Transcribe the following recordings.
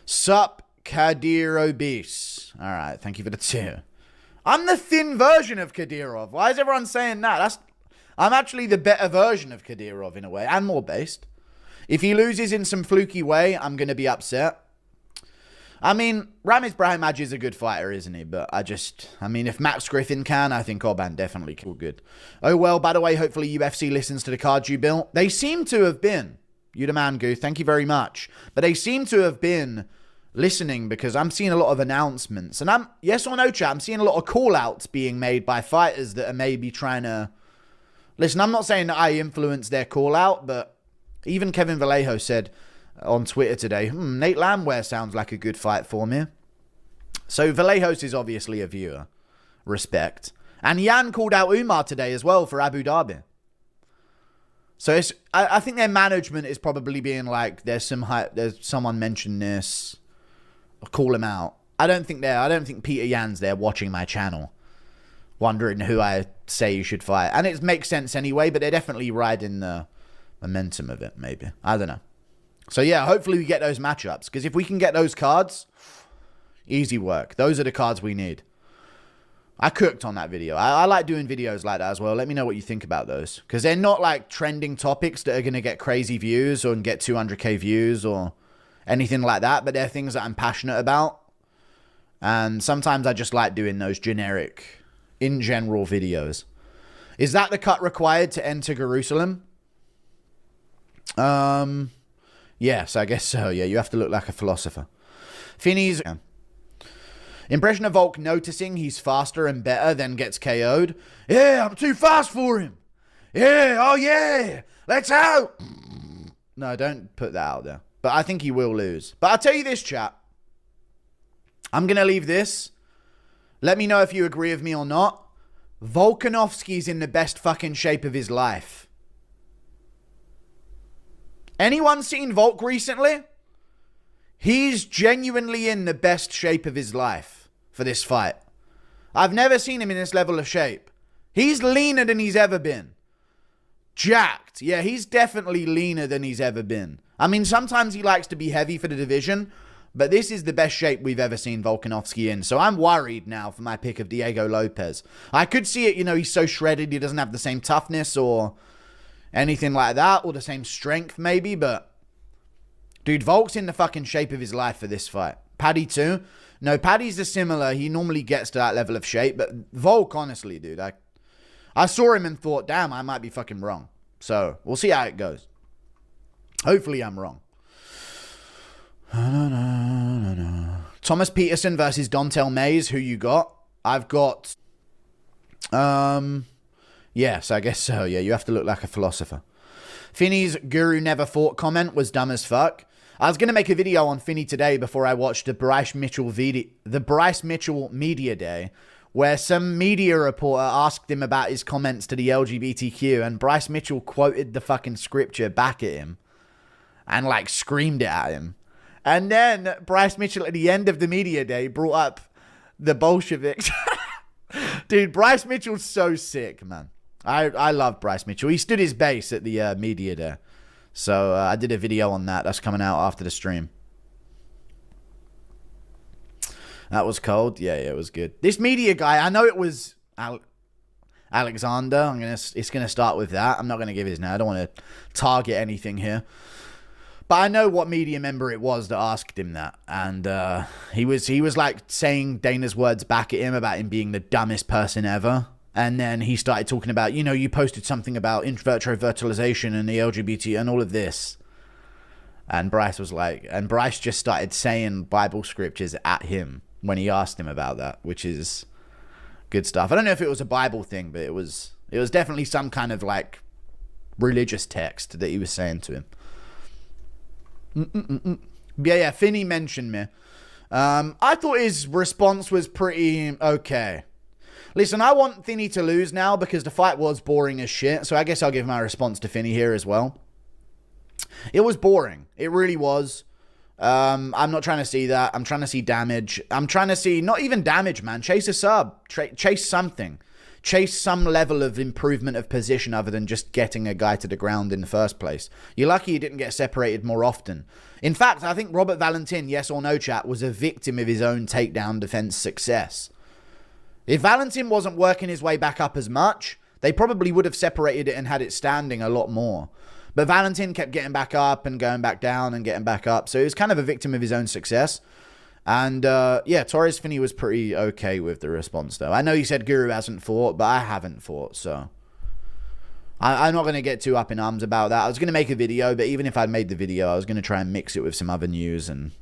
Sup, Kadir Obese. All right, thank you for the 2. I'm the thin version of Kadyrov. Why is everyone saying that? I'm actually the better version of Kadyrov in a way, and more based. If he loses in some fluky way, I'm going to be upset. I mean, Ramiz Brahimaj is a good fighter, isn't he? But I mean, if Max Griffin can, I think Orban definitely can. Good. Oh, well, by the way, hopefully UFC listens to the cards you built. They seem to have been. You the man, Goo. Thank you very much. But they seem to have been listening because I'm seeing a lot of announcements. And yes or no, chat, I'm seeing a lot of call-outs being made by fighters that are maybe trying to... Listen, I'm not saying that I influenced their call-out, but even Kevin Vallejo said on Twitter today, Nate Landwehr sounds like a good fight for me. So Vallejos is obviously a viewer. Respect. And Jan called out Umar today as well for Abu Dhabi. So I think their management is probably being like, there's someone mentioned this. I'll call him out. I don't think Peter Yan's there watching my channel, wondering who I say you should fight. And it makes sense anyway, but they're definitely riding the momentum of it, maybe. I don't know. So yeah, hopefully we get those matchups. Because if we can get those cards, easy work. Those are the cards we need. I cooked on that video. I like doing videos like that as well. Let me know what you think about those. Because they're not like trending topics that are going to get crazy views or get 200k views or anything like that. But they're things that I'm passionate about. And sometimes I just like doing those generic, in general videos. Is that the cut required to enter Jerusalem? Yes, I guess so. Yeah, you have to look like a philosopher. Finny's impression of Volk noticing he's faster and better, then gets KO'd. Yeah, I'm too fast for him. Yeah, oh yeah, let's out. No, don't put that out there. But I think he will lose. But I'll tell you this, chat. I'm going to leave this. Let me know if you agree with me or not. Volkanovski's in the best fucking shape of his life. Anyone seen Volk recently? He's genuinely in the best shape of his life for this fight. I've never seen him in this level of shape. He's leaner than he's ever been. Jacked. Yeah, he's definitely leaner than he's ever been. I mean, sometimes he likes to be heavy for the division, but this is the best shape we've ever seen Volkanovski in. So I'm worried now for my pick of Diego Lopez. I could see it, he's so shredded, he doesn't have the same toughness or anything like that, or the same strength maybe, but dude, Volk's in the fucking shape of his life for this fight. Paddy too? No, Paddy's a similar. He normally gets to that level of shape, but Volk, honestly, dude, I saw him and thought, damn, I might be fucking wrong. So, we'll see how it goes. Hopefully I'm wrong. Thomas Peterson versus Dontel Mays. Who you got? I've got... Yes, I guess so. Yeah, you have to look like a philosopher. Finny's Guru Never Fought comment was dumb as fuck. I was going to make a video on Finny today before I watched the Bryce Mitchell Media Day, where some media reporter asked him about his comments to the LGBTQ, and Bryce Mitchell quoted the fucking scripture back at him and like screamed it at him. And then Bryce Mitchell at the end of the media day brought up the Bolsheviks. Dude, Bryce Mitchell's so sick, man. I love Bryce Mitchell. He stood his base at the media day. So I did a video on that. That's coming out after the stream. That was cold. Yeah, it was good. This media guy, I know it was Alexander. It's gonna start with that. I'm not gonna give his name. I don't want to target anything here. But I know what media member it was that asked him that. And he was like saying Dana's words back at him about him being the dumbest person ever. And then he started talking about, you posted something about in vitro fertilization and the LGBT and all of this. And Bryce just started saying Bible scriptures at him when he asked him about that, which is good stuff. I don't know if it was a Bible thing, but it was definitely some kind of like religious text that he was saying to him. Yeah, Finny mentioned me. I thought his response was pretty okay. Listen, I want Finny to lose now because the fight was boring as shit. So I guess I'll give my response to Finny here as well. It was boring. It really was. I'm not trying to see that. I'm trying to see damage. I'm trying to see, not even damage, man. Chase a sub. Chase something. chase some level of improvement of position other than just getting a guy to the ground in the first place. You're lucky he didn't get separated more often. In fact, I think Robert Valentin, yes or no chat, was a victim of his own takedown defense success. If Valentin wasn't working his way back up as much, they probably would have separated it and had it standing a lot more. But Valentin kept getting back up and going back down and getting back up. So he was kind of a victim of his own success. And, yeah, Torres Finney was pretty okay with the response, though. I know you said Guru hasn't fought, but I haven't fought, so... I'm not going to get too up in arms about that. I was going to make a video, but even if I'd made the video, I was going to try and mix it with some other news and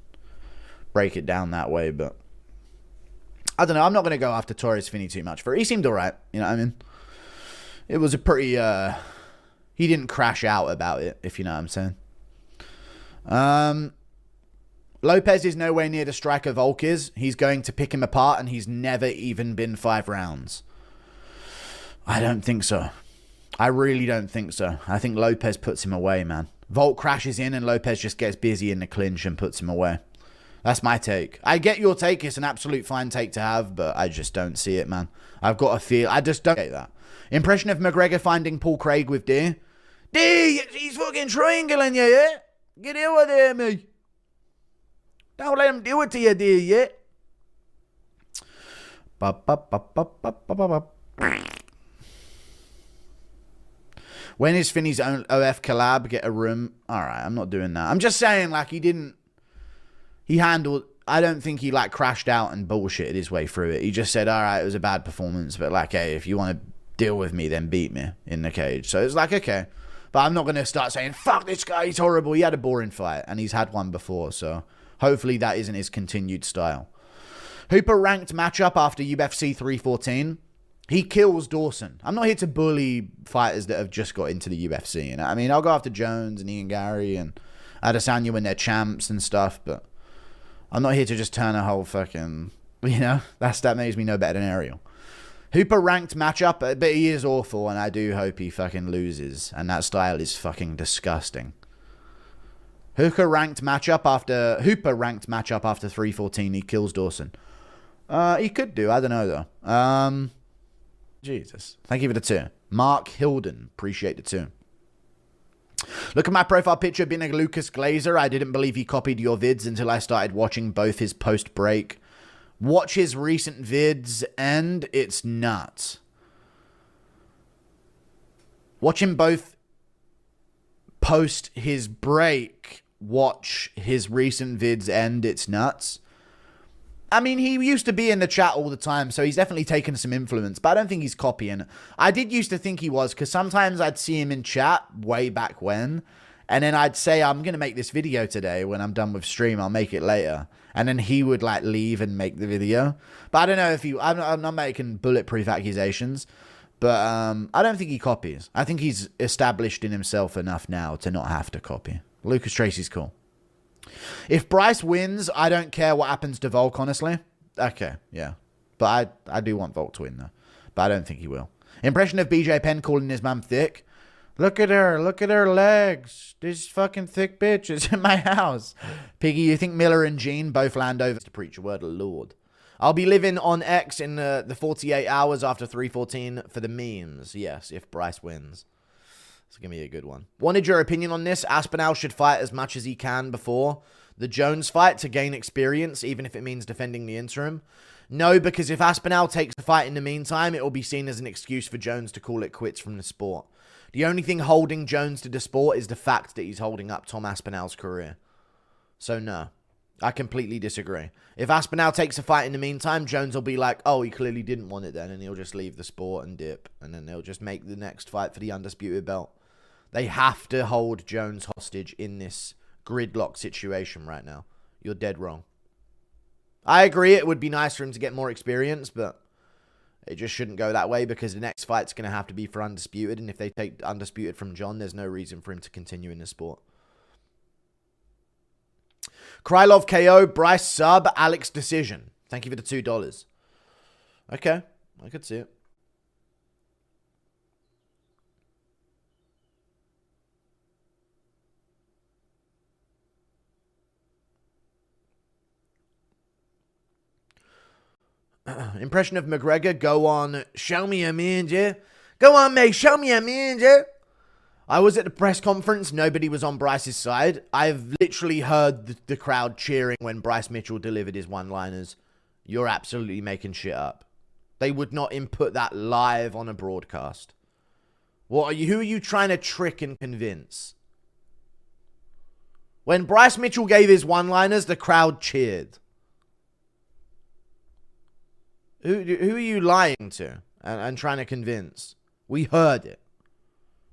break it down that way, but... I don't know, I'm not going to go after Torres Finney too much for it. He seemed alright, you know what I mean? It was a pretty, he didn't crash out about it, if you know what I'm saying. Lopez is nowhere near the striker Volk is. He's going to pick him apart, and he's never even been 5 rounds. I don't think so. I really don't think so. I think Lopez puts him away, man. Volk crashes in, and Lopez just gets busy in the clinch and puts him away. That's my take. I get your take. It's an absolute fine take to have, but I just don't see it, man. I've got a feel. I just don't get that. Impression of McGregor finding Paul Craig with D. D, he's fucking triangling you, yeah? Get over there, me. Don't let him do it to you, dear, yet. When is Finney's own OF collab get a room? Alright, I'm not doing that. I'm just saying, like, he handled... I don't think he, like, crashed out and bullshitted his way through it. He just said, alright, it was a bad performance, but, like, hey, if you want to deal with me, then beat me in the cage. So it's like, okay. But I'm not going to start saying, fuck this guy, he's horrible. He had a boring fight, and he's had one before, so... Hopefully that isn't his continued style. Hooper ranked matchup after UFC 314. He kills Dawson. I'm not here to bully fighters that have just got into the UFC. You know? I mean, I'll go after Jones and Ian Gary and Adesanya when they're champs and stuff, but I'm not here to just turn a whole fucking... You know? That makes me no better than Ariel. Hooper ranked matchup, but he is awful, and I do hope he fucking loses. And that style is fucking disgusting. Hooper ranked matchup after 314. He kills Dawson. He could do. I don't know though. Jesus. Thank you for the 2. Mark Hilden. Appreciate the 2. Look at my profile picture being a Lucas Glazer. I didn't believe he copied your vids until I started watching both his post break. Watch his recent vids and it's nuts. Watch him both post his break, watch his recent vids and it's nuts. I mean, he used to be in the chat all the time, so he's definitely taken some influence, but I don't think he's copying. I did used to think he was, because sometimes I'd see him in chat way back when, and then I'd say, I'm going to make this video today when I'm done with stream, I'll make it later. And then he would like leave and make the video. But I don't know if I'm not making bulletproof accusations. But I don't think he copies. I think he's established in himself enough now to not have to copy. Lucas Tracy's cool. If Bryce wins, I don't care what happens to Volk, honestly. Okay, yeah. But I do want Volk to win, though. But I don't think he will. Impression of BJ Penn calling his mum thick. Look at her. Look at her legs. This fucking thick bitch is in my house. Piggy, you think Miller and Gene both land over to preach a word of the Lord? I'll be living on X in the 48 hours after 314 for the memes. Yes, if Bryce wins. It's going to be a good one. Wanted your opinion on this. Aspinall should fight as much as he can before the Jones fight to gain experience, even if it means defending the interim. No, because if Aspinall takes the fight in the meantime, it will be seen as an excuse for Jones to call it quits from the sport. The only thing holding Jones to the sport is the fact that he's holding up Tom Aspinall's career. So no. I completely disagree. If Aspinall takes a fight in the meantime, Jones will be like, oh, he clearly didn't want it then, and he'll just leave the sport and dip, and then they'll just make the next fight for the undisputed belt. They have to hold Jones hostage in this gridlock situation right now. You're dead wrong. I agree it would be nice for him to get more experience, but it just shouldn't go that way because the next fight's going to have to be for undisputed, and if they take undisputed from John, there's no reason for him to continue in the sport. Krylov KO, Bryce sub, Alex decision. Thank you for the $2. Okay, I could see it. Impression of McGregor. Go on. Show me a man, yeah. Go on, mate. Show me a man, yeah. I was at the press conference. Nobody was on Bryce's side. I've literally heard the crowd cheering when Bryce Mitchell delivered his one-liners. You're absolutely making shit up. They would not input that live on a broadcast. What are you? Who are you trying to trick and convince? When Bryce Mitchell gave his one-liners, the crowd cheered. Who are you lying to and trying to convince? We heard it.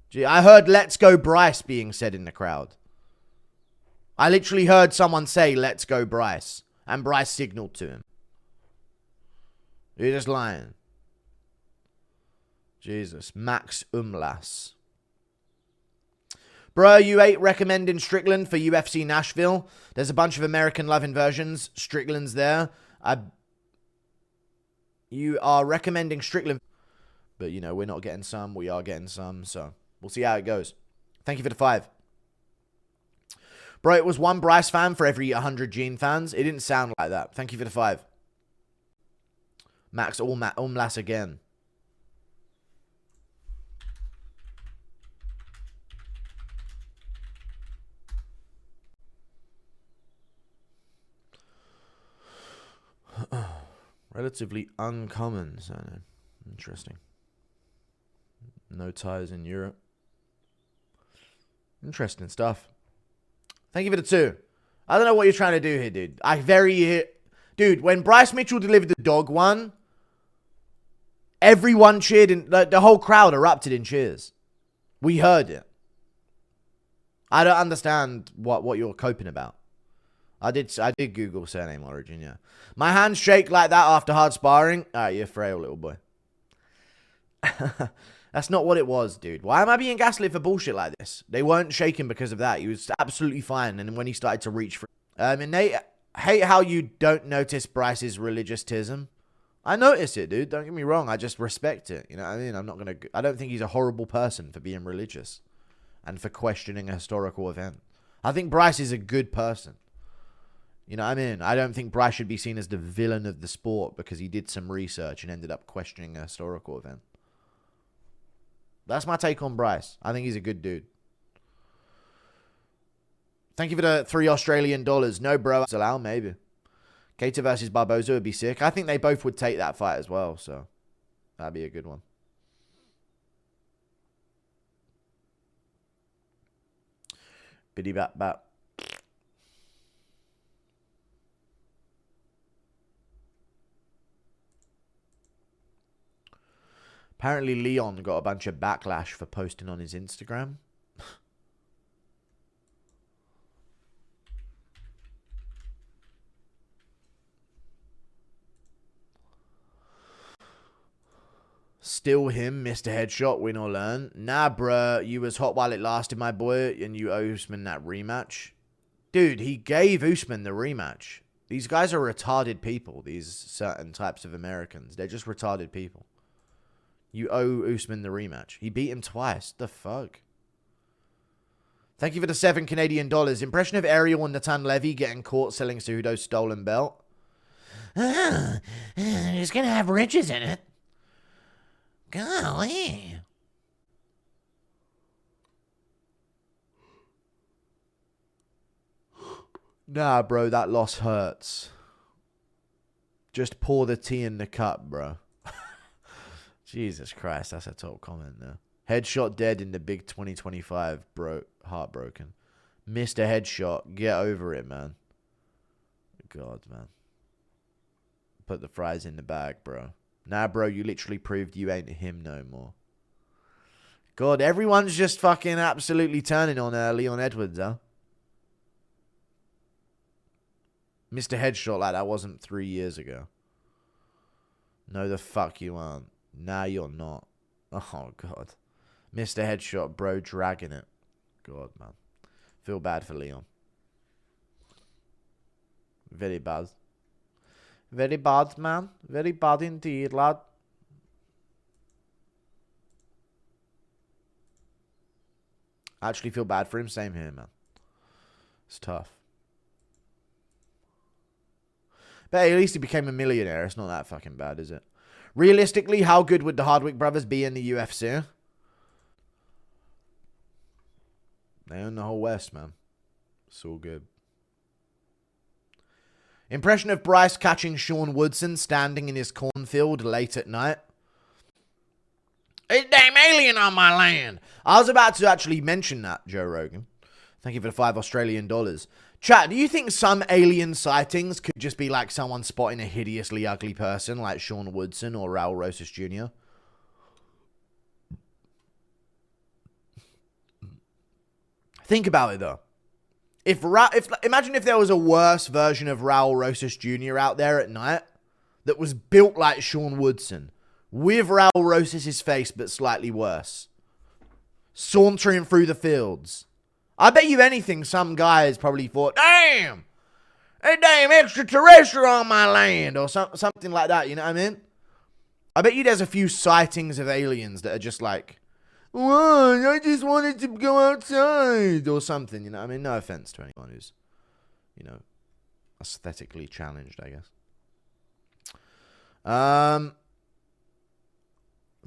Gee, I heard "Let's go Bryce" being said in the crowd. I literally heard someone say "Let's go Bryce," and Bryce signaled to him. You're just lying. Jesus. Max Umlas. Bro, you ain't recommending Strickland for UFC Nashville? There's a bunch of American-loving versions. Strickland's there. You are recommending Strickland. But, you know, we're not getting some. We are getting some. So, we'll see how it goes. Thank you for the 5. Bro, it was one Bryce fan for every 100 Gene fans. It didn't sound like that. Thank you for the 5. Max Umlas again. Relatively uncommon, so interesting. No ties in Europe. Interesting stuff. Thank you for the 2. I don't know what you're trying to do here, dude. Dude, when Bryce Mitchell delivered the dog one, everyone cheered, and the whole crowd erupted in cheers. We heard it. I don't understand what you're coping about. I did Google surname origin, yeah. My hands shake like that after hard sparring. Alright, you're frail, little boy. That's not what it was, dude. Why am I being gaslit for bullshit like this? They weren't shaking because of that. He was absolutely fine. And when he started to reach for... and Nate, hate how you don't notice Bryce's religious-tism. I notice it, dude. Don't get me wrong. I just respect it. You know what I mean? I don't think he's a horrible person for being religious and for questioning a historical event. I think Bryce is a good person. You know what I mean? I don't think Bryce should be seen as the villain of the sport because he did some research and ended up questioning a historical event. That's my take on Bryce. I think he's a good dude. Thank you for the $3 Australian. No, bro. Allow, maybe. Keita versus Barboza would be sick. I think they both would take that fight as well, so that'd be a good one. Biddy bat bat. Apparently Leon got a bunch of backlash for posting on his Instagram. Still him, Mr. Headshot, win or learn. Nah, bruh, you was hot while it lasted, my boy, and you owe Usman that rematch. Dude, he gave Usman the rematch. These guys are retarded people, these certain types of Americans. They're just retarded people. You owe Usman the rematch. He beat him twice. The fuck? Thank you for the $7 Canadian. Impression of Ariel and Natan Levy getting caught selling Cejudo's stolen belt. It's gonna have riches in it. Golly. Nah, bro, that loss hurts. Just pour the tea in the cup, bro. Jesus Christ, that's a top comment there. Headshot dead in the big 2025, bro. Heartbroken. Mr. Headshot, get over it, man. God, man. Put the fries in the bag, bro. Nah, bro, you literally proved you ain't him no more. God, everyone's just fucking absolutely turning on Leon Edwards, huh? Mr. Headshot like that wasn't 3 years ago. No, the fuck you aren't. Nah, you're not. Oh, God. Mr. Headshot, bro, dragging it. God, man. Feel bad for Leon. Very bad. Very bad, man. Very bad indeed, lad. I actually feel bad for him. Same here, man. It's tough. But hey, at least he became a millionaire. It's not that fucking bad, is it? Realistically, how good would the Hardwick brothers be in the UFC? They own the whole West, man. It's all good. Impression of Bryce catching Sean Woodson standing in his cornfield late at night. It's damn alien on my land. I was about to actually mention that, Joe Rogan. Thank you for the $5 Australian. Chat, do you think some alien sightings could just be like someone spotting a hideously ugly person like Sean Woodson or Raul Rosas Jr.? Think about it, though. Imagine if there was a worse version of Raul Rosas Jr. out there at night that was built like Sean Woodson, with Raul Rosas' face but slightly worse, sauntering through the fields. I bet you anything some guys probably thought, damn, a damn extraterrestrial on my land, or something like that, you know what I mean? I bet you there's a few sightings of aliens that are just like, well, I just wanted to go outside or something, you know what I mean? No offense to anyone who's, you know, aesthetically challenged, I guess.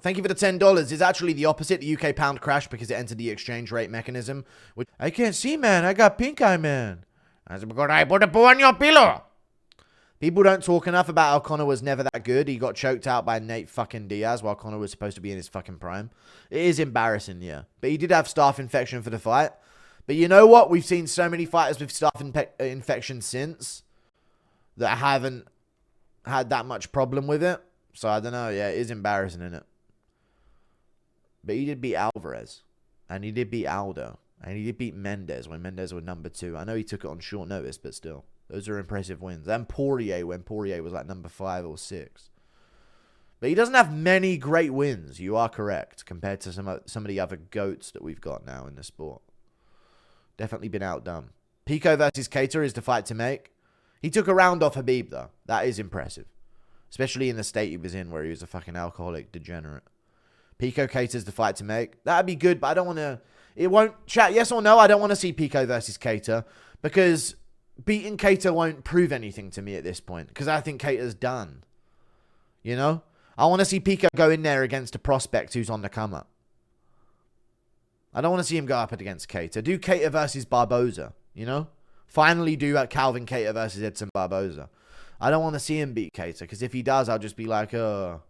Thank you for the $10. It's actually the opposite. The UK pound crashed because it entered the exchange rate mechanism. Which I can't see, man. I got pink eye, man. That's because I put a paw on your pillow. People don't talk enough about how Conor was never that good. He got choked out by Nate fucking Diaz while Conor was supposed to be in his fucking prime. It is embarrassing, yeah. But he did have staph infection for the fight. But you know what? We've seen so many fighters with staph infection since that haven't had that much problem with it. So I don't know. Yeah, it is embarrassing, isn't it? But he did beat Alvarez. And he did beat Aldo. And he did beat Mendes when Mendes was number 2. I know he took it on short notice, but still. Those are impressive wins. And Poirier when Poirier was like number 5 or 6. But he doesn't have many great wins. You are correct. Compared to some of the other GOATs that we've got now in the sport. Definitely been outdone. Pico versus Keita is the fight to make. He took a round off Habib though. That is impressive. Especially in the state he was in where he was a fucking alcoholic degenerate. Pico Keita's the fight to make. That'd be good, but I don't want to... It won't... Chat, yes or no? I don't want to see Pico versus Keita. Because beating Keita won't prove anything to me at this point. Because I think Keita's done. You know? I want to see Pico go in there against a prospect who's on the come up. I don't want to see him go up against Keita. Do Keita versus Barboza. You know? Finally do Calvin Keita versus Edson Barboza. I don't want to see him beat Keita. Because if he does, I'll just be like, oh...